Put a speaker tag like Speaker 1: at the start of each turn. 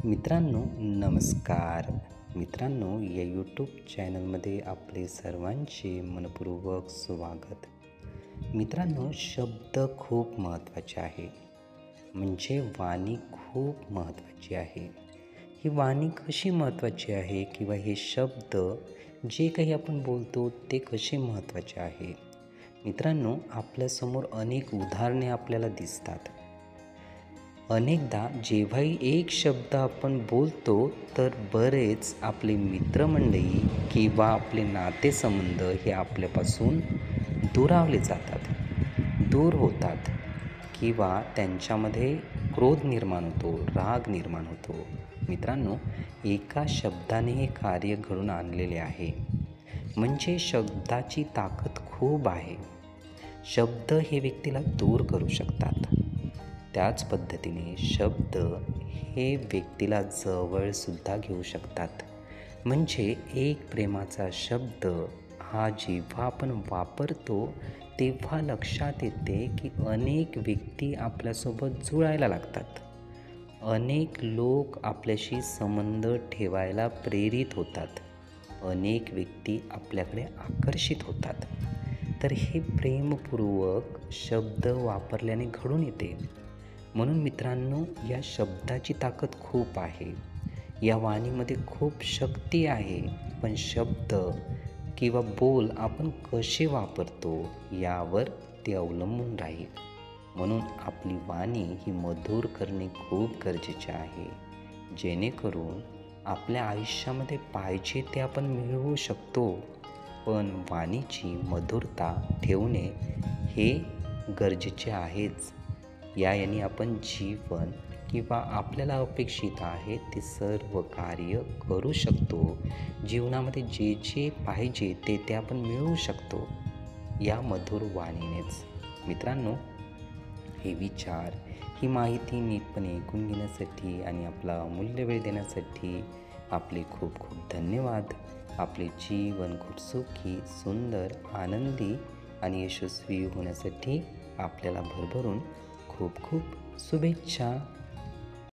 Speaker 1: मित्रांनो नमस्कार. मित्रांनो या यूट्यूब चॅनलमध्ये आपले सर्वांचे मनपूर्वक स्वागत. मित्रांनो शब्द खूप महत्त्वाचे आहे. म्हणजे वाणी खूप महत्त्वाची आहे. ही वाणी कशी महत्त्वाची आहे किंवा हे शब्द जे काही आपण बोलतो ते कसे महत्त्वाचे आहे. मित्रांनो आपल्यासमोर अनेक उदाहरणे आपल्याला दिसतात. अनेकदा जेव्हाही एक शब्द आपण बोलतो तर बरेच आपले मित्रमंडळी किंवा आपले नातेसंबंध हे आपल्यापासून दुरावले जातात, दूर होतात किंवा त्यांच्यामध्ये क्रोध निर्माण होतो, राग निर्माण होतो. मित्रांनो एका शब्दाने हे कार्य घडून आणलेले आहे. म्हणजे शब्दाची ताकद खूप आहे. शब्द हे व्यक्तीला दूर करू शकतात. त्याच पद्धतीने शब्द हे व्यक्तीला जवळसुद्धा घेऊ शकतात. म्हणजे एक प्रेमाचा शब्द हा जेव्हा आपण वापरतो तेव्हा लक्षात येते की अनेक व्यक्ती आपल्यासोबत जुळायला लागतात. अनेक लोक आपल्याशी संबंध ठेवायला प्रेरित होतात. अनेक व्यक्ती आपल्याकडे आकर्षित होतात. तर हे प्रेमपूर्वक शब्द वापरल्याने घडून येते. म्हणून मित्रांनो या शब्दाची ताकद खूप आहे. या वाणीमध्ये खूप शक्ती आहे. पण शब्द किंवा बोल आपण कसे वापरतो यावर ते अवलंबून राहील. म्हणून आपली वाणी ही मधुर करणे खूप गरजेचे आहे. जेणेकरून आपल्या आयुष्यामध्ये पाहिजे ते आपण मिळवू शकतो. पण वाणीची मधुरता ठेवणे हे गरजेचे आहेच. याने आपण जीवन किंवा आपल्याला अपेक्षित आहे ते सर्व कार्य करू शकतो. जीवनामध्ये जे जे पाहिजे ते आपण मिळवू शकतो या मधुर वाणीनेच. मित्रांनो हे विचार, ही माहिती नीटपणे ऐकून घेण्यासाठी आणि आपला अमूल्य वेळ देण्यासाठी आपले खूप खूप धन्यवाद. आपले जीवन खूप सुखी, सुंदर, आनंदी आणि यशस्वी होण्यासाठी आपल्याला भरभरून खूप खूप शुभेच्छा.